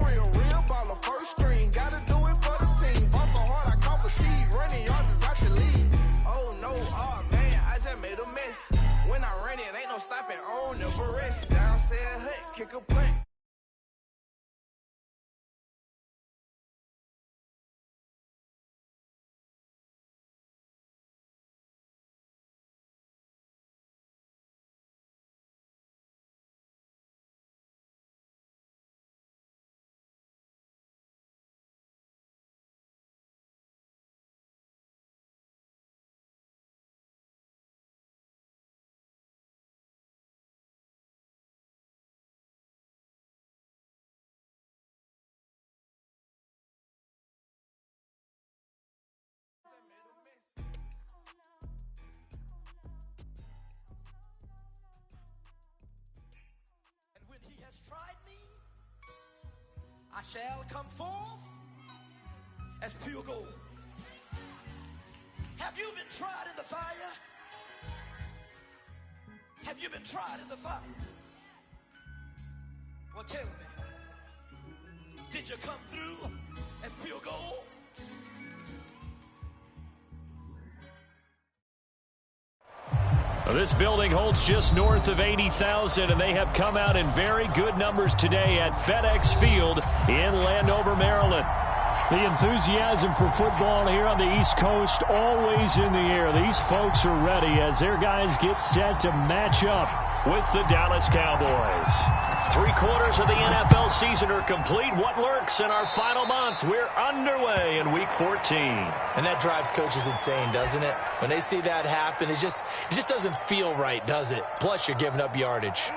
real baller, first string. Gotta do it for the team. Ball so hard, I caught a seed. Running yards is I should lead. Oh no, oh man, I just made a mess. When I ran it, ain't no stopping on the rest. Down said hut, kick a punt. I shall come forth as pure gold. Have you been tried in the fire? Have you been tried in the fire? Well, tell me, did you come through as pure gold? This building holds just north of 80,000, and they have come out in very good numbers today at FedEx Field in Landover, Maryland. The enthusiasm for football here on the East Coast always in the air. These folks are ready as their guys get set to match up with the Dallas Cowboys. 3/4 of the NFL season are complete. What lurks in our final month? We're underway in Week 14. And that drives coaches insane, doesn't it? When they see that happen, it just doesn't feel right, does it? Plus, you're giving up yardage.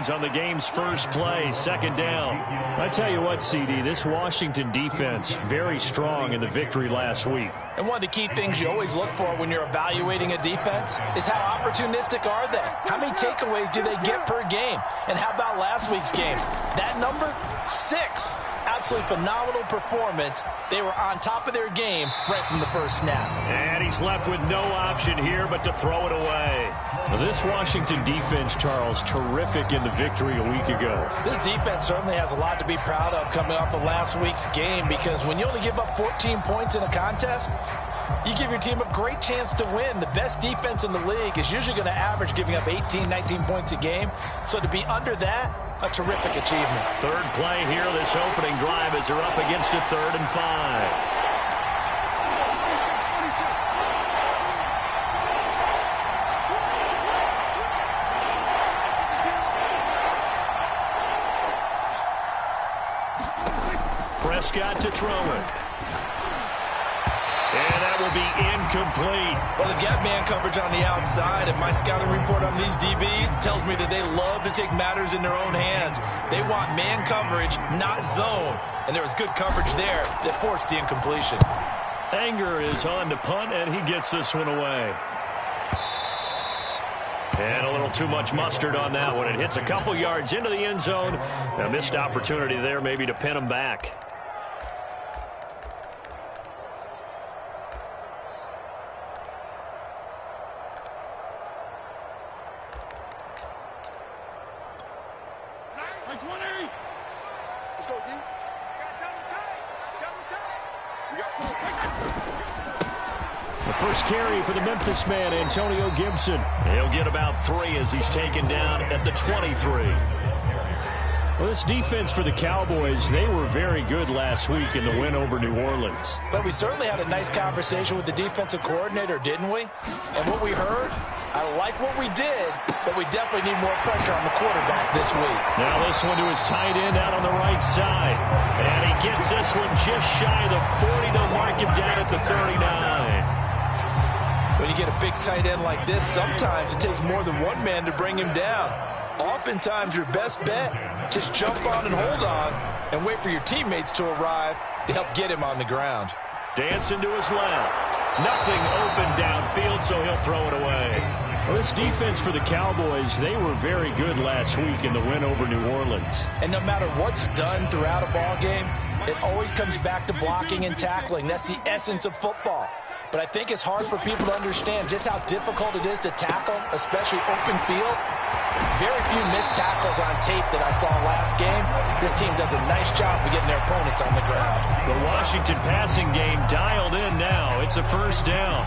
On the game's first play, second down. I tell you what, CD, this Washington defense, very strong in the victory last week. And one of the key things you always look for when you're evaluating a defense is how opportunistic are they? How many takeaways do they get per game? And how about last week's game? That number, 6. Absolutely phenomenal performance. They were on top of their game right from the first snap. And he's left with no option here but to throw it away. Now, this Washington defense, Charles, terrific in the victory a week ago. This defense certainly has a lot to be proud of coming off of last week's game, because when you only give up 14 points in a contest, you give your team a great chance to win. The best defense in the league is usually going to average giving up 18, 19 points a game. So to be under that, a terrific achievement. Third play here, this opening drive, as they're up against a 3rd and 5. Prescott to throw it. And that will be incomplete. Well, they've got man coverage on the outside, and my scouting report on these DBs tells me that they love to take matters in their own hands. They want man coverage, not zone. And there was good coverage there that forced the incompletion. Anger is on to punt, and he gets this one away. And a little too much mustard on that one. It hits a couple yards into the end zone. A missed opportunity there maybe to pin him back. Carry for the Memphis man, Antonio Gibson. He'll get about 3 as he's taken down at the 23. Well, this defense for the Cowboys, they were very good last week in the win over New Orleans. But we certainly had a nice conversation with the defensive coordinator, didn't we? And what we heard, I like what we did, but we definitely need more pressure on the quarterback this week. Now this one to his tight end out on the right side. And he gets this one just shy of the 40 to mark him down at the 39. When you get a big tight end like this, sometimes it takes more than one man to bring him down. Oftentimes, your best bet, just jump on and hold on and wait for your teammates to arrive to help get him on the ground. Dancing to his left. Nothing open downfield, so he'll throw it away. Well, this defense for the Cowboys, they were very good last week in the win over New Orleans. And no matter what's done throughout a ball game, it always comes back to blocking and tackling. That's the essence of football. But I think it's hard for people to understand just how difficult it is to tackle, especially open field. Very few missed tackles on tape that I saw last game. This team does a nice job of getting their opponents on the ground. The Washington passing game dialed in now. It's a first down.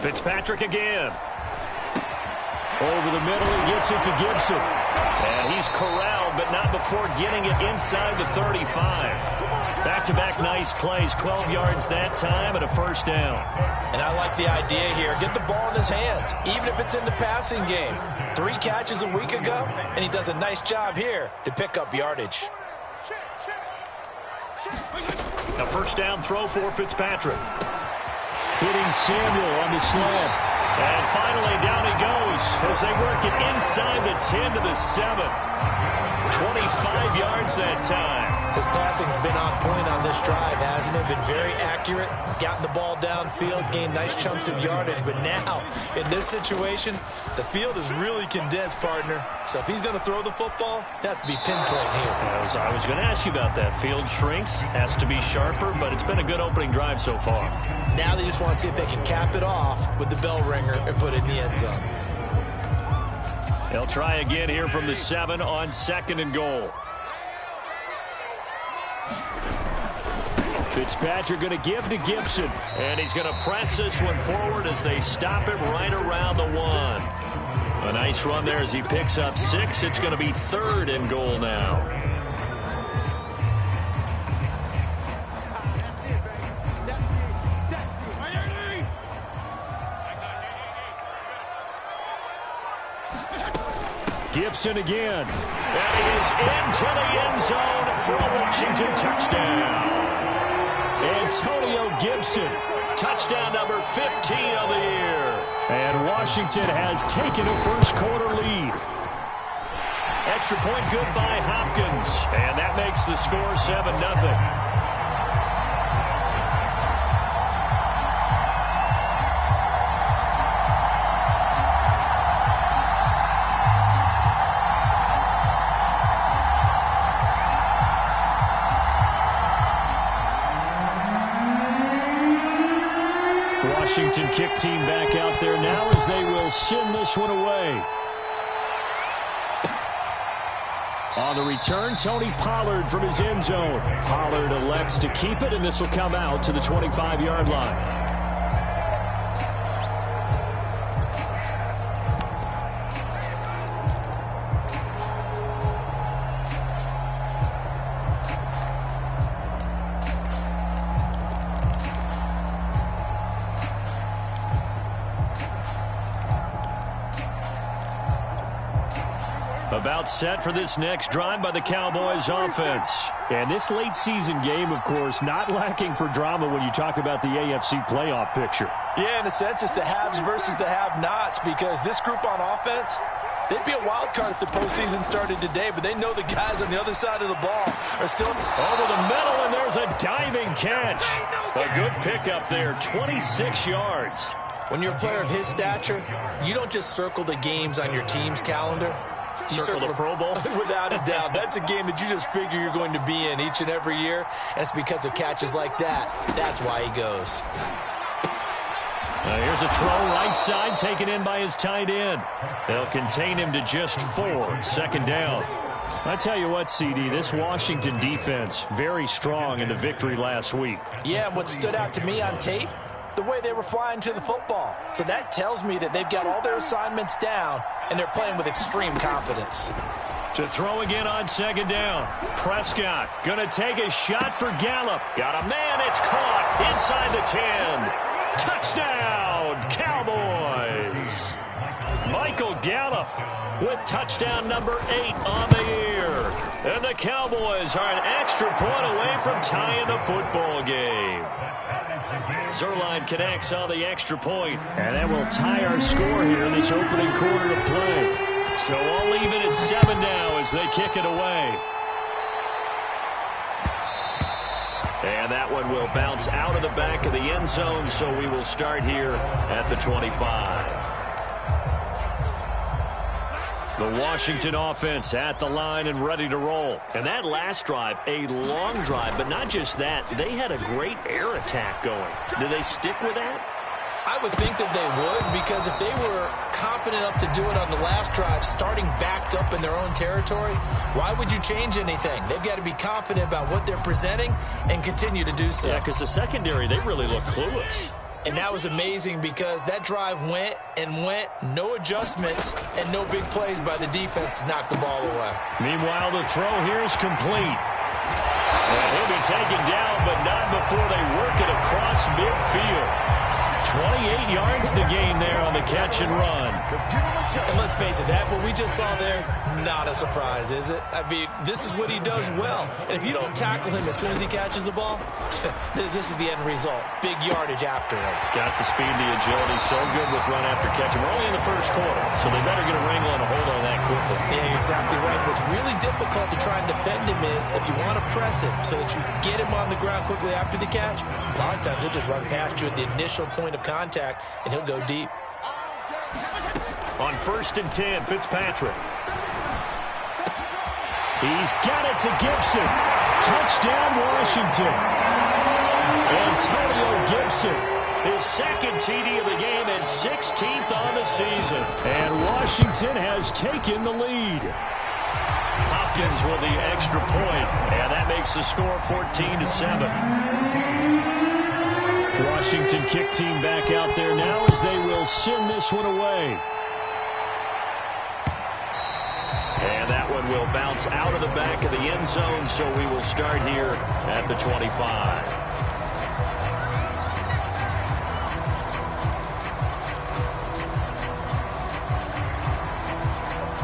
Fitzpatrick again. Over the middle, he gets it to Gibson. And he's corralled, but not before getting it inside the 35. Back-to-back nice plays, 12 yards that time and a first down. And I like the idea here. Get the ball in his hands, even if it's in the passing game. 3 catches a week ago, and he does a nice job here to pick up yardage. A first down throw for Fitzpatrick. Hitting Samuel on the slant. And finally down he goes as they work it inside the 10 to the 7. 25 yards that time. His passing's been on point on this drive, hasn't it? Been very accurate, gotten the ball downfield, gained nice chunks of yardage. But now, in this situation, the field is really condensed, partner. So if he's going to throw the football, that has to be pinpoint here. I was going to ask you about that. Field shrinks, has to be sharper, but it's been a good opening drive so far. Now they just want to see if they can cap it off with the bell ringer and put it in the end zone. They'll try again here from the 7 on 2nd and goal. Fitzpatrick going to give to Gibson. And he's going to press this one forward as they stop him right around the 1. A nice run there as he picks up 6. It's going to be 3rd and goal now. Gibson again. And he is into the end zone for a Washington touchdown. Antonio Gibson, touchdown number 15 of the year. And Washington has taken a first quarter lead. Extra point good by Hopkins. And that makes the score 7-0. Washington kick team back out there now as they will send this one away. On the return, Tony Pollard from his end zone. Pollard elects to keep it, and this will come out to the 25-yard line. About set for this next drive by the Cowboys offense. And this late season game, of course, not lacking for drama when you talk about the AFC playoff picture. Yeah, in a sense, it's the haves versus the have-nots, because this group on offense, they'd be a wild card if the postseason started today, but they know the guys on the other side of the ball are still over the middle, and there's a diving catch. A good pickup there, 26 yards. When you're a player of his stature, you don't just circle the games on your team's calendar. You circle the Pro Bowl? Without a doubt. That's a game that you just figure you're going to be in each and every year. And it's because of catches like that. That's why he goes. Here's a throw right side taken in by his tight end. They'll contain him to just 4. 2nd down. I tell you what, CD, this Washington defense, very strong in the victory last week. Yeah, what stood out to me on tape, the way they were flying to the football. So that tells me that they've got all their assignments down, and they're playing with extreme confidence. To throw again on 2nd down. Prescott going to take a shot for Gallup. Got a man, it's caught inside the 10. Touchdown, Cowboys. Michael Gallup with touchdown number 8 on the year. And the Cowboys are an extra point away from tying the football game. Zerline connects on the extra point. And that will tie our score here in this opening quarter of play. So all even at 7 now as they kick it away. And that one will bounce out of the back of the end zone, so we will start here at the 25. The Washington offense at the line and ready to roll. And that last drive, a long drive, but not just that. They had a great air attack going. Do they stick with that? I would think that they would, because if they were confident enough to do it on the last drive, starting backed up in their own territory, why would you change anything? They've got to be confident about what they're presenting and continue to do so. Yeah, because the secondary, they really look clueless. And that was amazing because that drive went and went, no adjustments, and no big plays by the defense to knock the ball away. Meanwhile, the throw here is complete. And he'll be taken down, but not before they work it across midfield. 28 yards the gain there on the catch and run. And let's face it, that what we just saw there, not a surprise, is it? I mean, this is what he does well. And if you don't tackle him as soon as he catches the ball, this is the end result. Big yardage afterwards. Got the speed, the agility, so good with run after catch. And we're only in the first quarter, so they better get a wrangle and a hold on that quickly. Yeah, you're exactly right. What's really difficult to try and defend him is if you want to press him so that you get him on the ground quickly after the catch, a lot of times he'll just run past you at the initial point of contact, and he'll go deep. On 1st and 10, Fitzpatrick. He's got it to Gibson. Touchdown, Washington. Antonio Gibson, his second TD of the game and 16th on the season. And Washington has taken the lead. Hopkins with the extra point, and that makes the score 14-7. Washington kick team back out there now as they will send this one away. And that one will bounce out of the back of the end zone, so we will start here at the 25.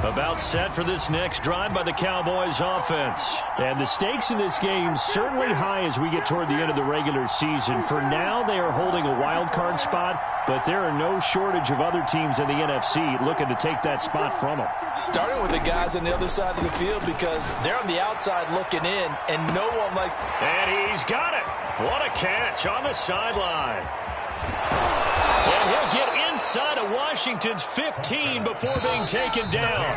About set for this next drive by the Cowboys offense. And the stakes in this game certainly high as we get toward the end of the regular season. For now, they are holding a wild card spot, but there are no shortage of other teams in the NFC looking to take that spot from them. Starting with the guys on the other side of the field because they're on the outside looking in, and no one like... And he's got it. What a catch on the sideline. And he'll get inside of Washington's 15 before being taken down.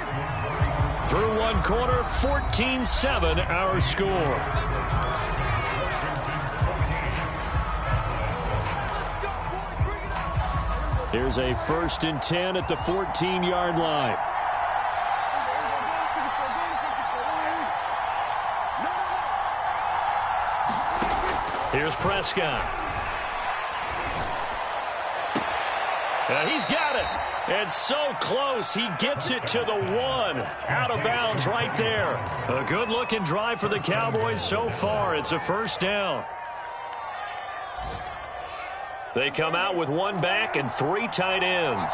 Through one quarter, 14-7 our score. Here's a 1st and 10 at the 14-yard line. Here's Prescott. And he's got it. And so close, he gets it to the 1. Out of bounds right there. A good-looking drive for the Cowboys so far. It's a 1st down. They come out with 1 back and 3 tight ends.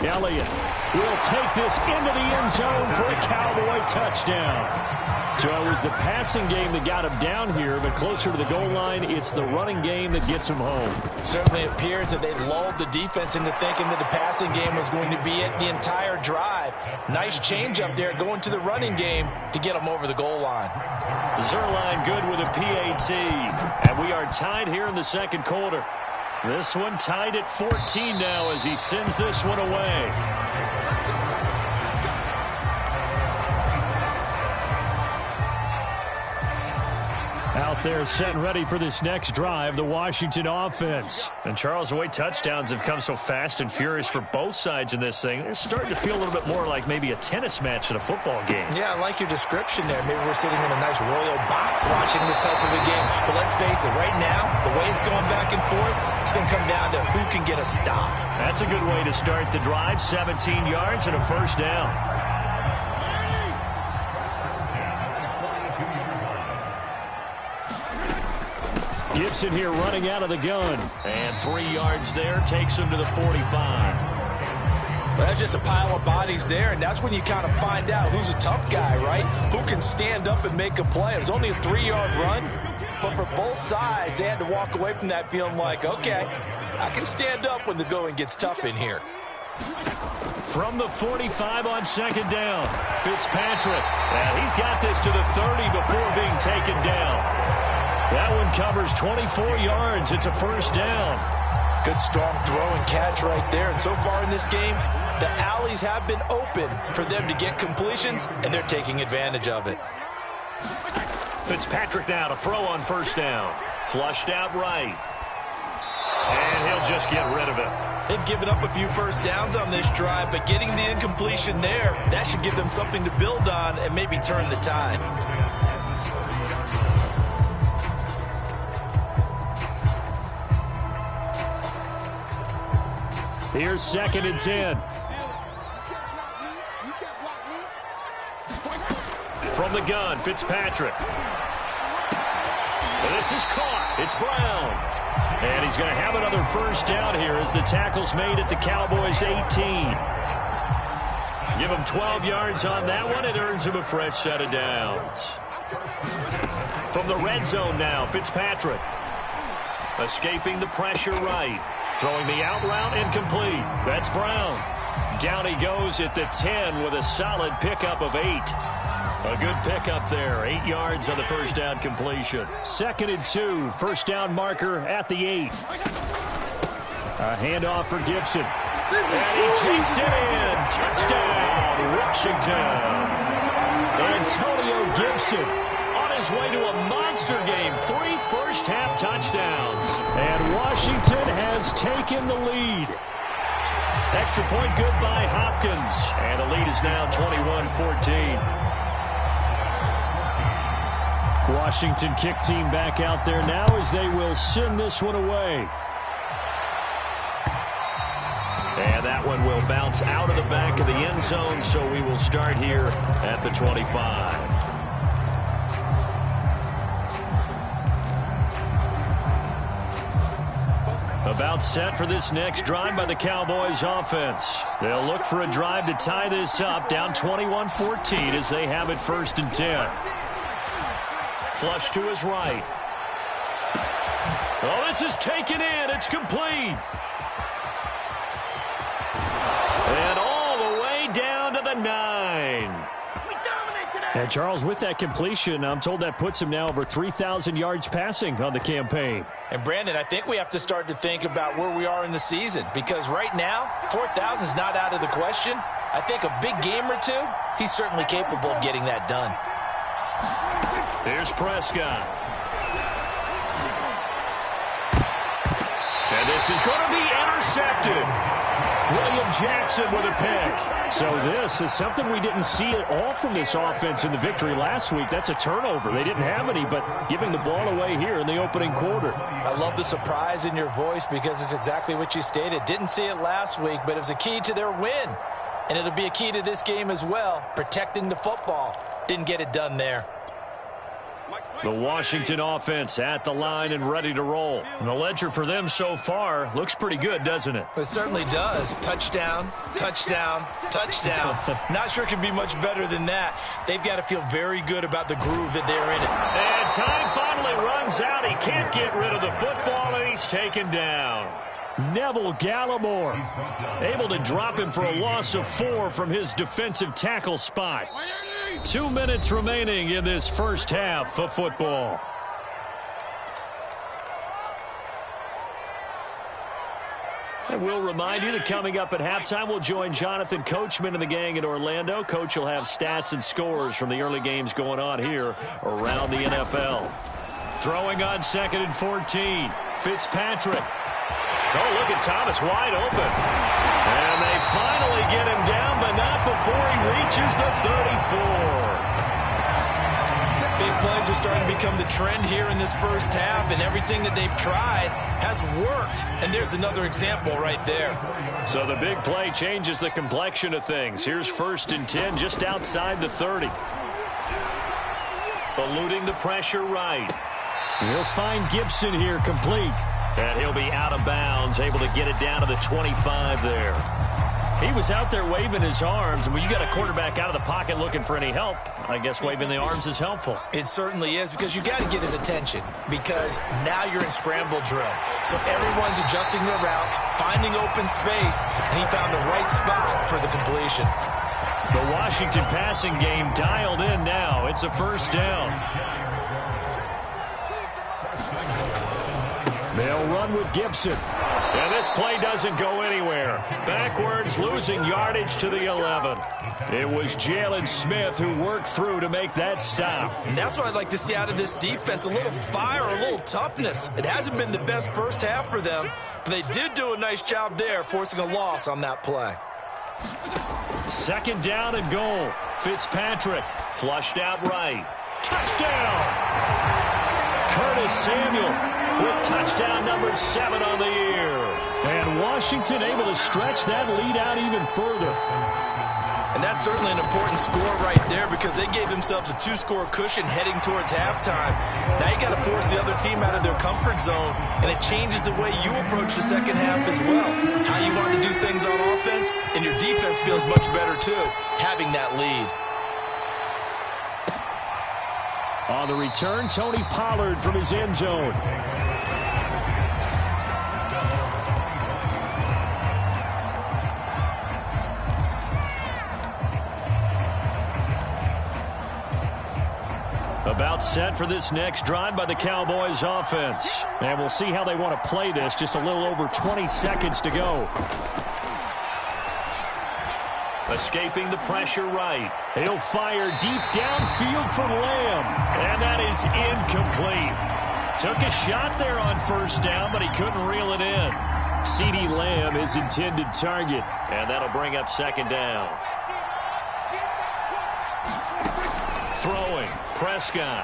Elliott will take this into the end zone for a Cowboy touchdown. So it was the passing game that got him down here, but closer to the goal line, it's the running game that gets him home. Certainly appears that they lulled the defense into thinking that the passing game was going to be it the entire drive. Nice change up there going to the running game to get them over the goal line. Zerline good with a PAT, and we are tied here in the second quarter. This one tied at 14 now as he sends this one away. Out there set and ready for this next drive, the Washington offense. And Charles, the way touchdowns have come so fast and furious for both sides in this thing, it's starting to feel a little bit more like maybe a tennis match in a football game. Yeah, I like your description there. Maybe we're sitting in a nice royal box watching this type of a game. But let's face it, right now, the way it's going back and forth, it's going to come down to who can get a stop. That's a good way to start the drive. 17 yards and a 1st down. Gibson here running out of the gun. And 3 yards there takes him to the 45. Well, that's just a pile of bodies there, and that's when you kind of find out who's a tough guy, right? Who can can stand up and make a play. It was only a 3-yard run, but for both sides, they had to walk away from that feeling like, okay, I can stand up when the going gets tough in here. From the 45 on second down, Fitzpatrick. And he's got this to the 30 before being taken down. That one covers 24 yards. It's a first down. Good, strong throw and catch right there. And so far in this game, the alleys have been open for them to get completions, and they're taking advantage of it. Fitzpatrick now to throw on first down. Flushed out right. And he'll just get rid of it. They've given up a few first downs on this drive, but getting the incompletion there, that should give them something to build on and maybe turn the tide. Here's 2nd and 10. From the gun, Fitzpatrick. And this is caught. It's Brown. And he's going to have another first down here as the tackle's made at the Cowboys' 18. Give him 12 yards on that one. It earns him a fresh set of downs. From the red zone now, Fitzpatrick. Escaping the pressure right. Throwing the out route incomplete. That's Brown. Down he goes at the 10 with a solid pickup of 8. A good pickup there. 8 yards on the first down completion. 2nd and 2. First down marker at the 8. A handoff for Gibson. And he takes it in. Touchdown, Washington. Antonio Gibson on his way to a monster game. 3 first-half touchdowns. And Washington has taken the lead. Extra point good by Hopkins. And the lead is now 21-14. Washington kick team back out there now as they will send this one away. And that one will bounce out of the back of the end zone, so we will start here at the 25. About set for this next drive by the Cowboys offense. They'll look for a drive to tie this up, down 21-14 as they have it 1st and 10. Flush to his right. Oh, this is taken in. It's complete. And all the way down to the 9. And Charles, with that completion, I'm told that puts him now over 3,000 yards passing on the campaign. And Brandon, I think we have to start to think about where we are in the season, because right now, 4,000 is not out of the question. I think a big game or two, he's certainly capable of getting that done. Here's Prescott. And this is going to be intercepted. William Jackson with a pick. So this is something we didn't see at all from this offense in the victory last week. That's a turnover. They didn't have any, but giving the ball away here in the opening quarter. I love the surprise in your voice because it's exactly what you stated. Didn't see it last week, but it was a key to their win. And it'll be a key to this game as well, protecting the football. Didn't get it done there. The Washington offense at the line and ready to roll. And the ledger for them so far looks pretty good, doesn't it? It certainly does. Touchdown, touchdown, touchdown. Not sure it can be much better than that. They've got to feel very good about the groove that they're in. And time finally runs out. He can't get rid of the football, and he's taken down. Neville Gallimore able to drop him for a loss of 4 from his defensive tackle spot. 2 minutes remaining in this first half of football. And we'll remind you that coming up at halftime, we'll join Jonathan Coachman and the gang in Orlando. Coach will have stats and scores from the early games going on here around the NFL. Throwing on 2nd and 14. Fitzpatrick. Oh, look at Thomas wide open. And they finally get him down, but not before he reaches the 34. Big plays are starting to become the trend here in this first half, and everything that they've tried has worked. And there's another example right there. So the big play changes the complexion of things. Here's 1st and 10 just outside the 30. Eluding the pressure right. He'll find Gibson here complete. And he'll be out of bounds, able to get it down to the 25 there. He was out there waving his arms, and when you got a quarterback out of the pocket looking for any help, I guess waving the arms is helpful. It certainly is, because you got to get his attention, because now you're in scramble drill. So everyone's adjusting their routes, finding open space, and he found the right spot for the completion. The Washington passing game dialed in now. It's a first down. They'll run with Gibson. And this play doesn't go anywhere. Backwards, losing yardage to the 11. It was Jalen Smith who worked through to make that stop. And that's what I'd like to see out of this defense, a little fire, a little toughness. It hasn't been the best first half for them, but they did do a nice job there, forcing a loss on that play. Second down and goal. Fitzpatrick flushed out right. Touchdown! Curtis Samuel with touchdown number 7 on the year. And Washington able to stretch that lead out even further. And that's certainly an important score right there, because they gave themselves a 2-score cushion heading towards halftime. Now you got to force the other team out of their comfort zone, and it changes the way you approach the second half as well. How you want to do things on offense, and your defense feels much better too, having that lead. On the return, Tony Pollard from his end zone. About set for this next drive by the Cowboys offense. And we'll see how they want to play this. Just a little over 20 seconds to go. Escaping the pressure right. He'll fire deep downfield for Lamb. And that is incomplete. Took a shot there on first down, but he couldn't reel it in. CeeDee Lamb, his intended target. And that'll bring up second down. Throwing. Prescott.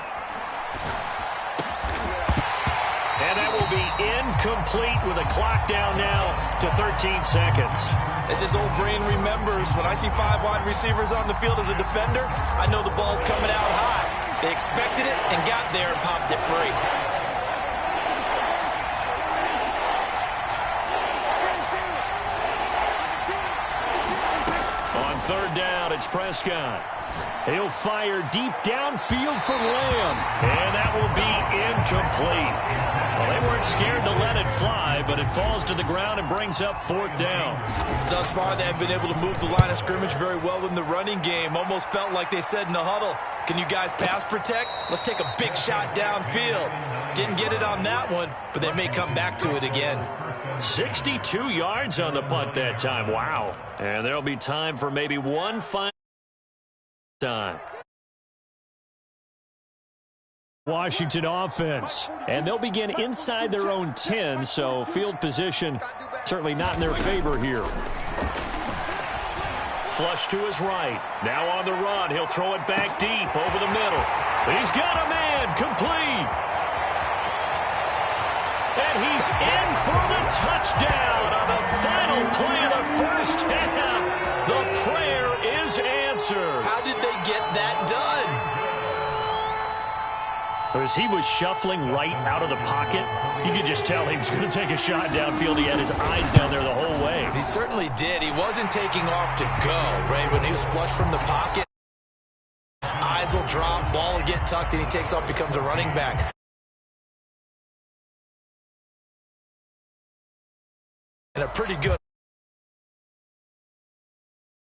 And that will be incomplete with a clock down now to 13 seconds. As his old brain remembers, when I see 5 wide receivers on the field as a defender, I know the ball's coming out high. They expected it and got there and popped it free. On third down, it's Prescott. He'll fire deep downfield for Lamb. And that will be incomplete. Well, they weren't scared to let it fly, but it falls to the ground and brings up fourth down. Thus far, they have been able to move the line of scrimmage very well in the running game. Almost felt like they said in the huddle, can you guys pass protect? Let's take a big shot downfield. Didn't get it on that one, but they may come back to it again. 62 yards on the punt that time. Wow. And there'll be time for maybe one final time. Washington offense, and they'll begin inside their own 10, so field position certainly not in their favor here. Flush to his right. Now on the run. He'll throw it back deep over the middle. He's got a man. Complete. And he's in for the touchdown on the final play of the first half. The prayer is answered. How did they get that done? As he was shuffling right out of the pocket, you could just tell he was going to take a shot downfield. He had his eyes down there the whole way. He certainly did. He wasn't taking off to go, right? When he was flush from the pocket, eyes will drop, ball will get tucked, and he takes off, becomes a running back. And a pretty good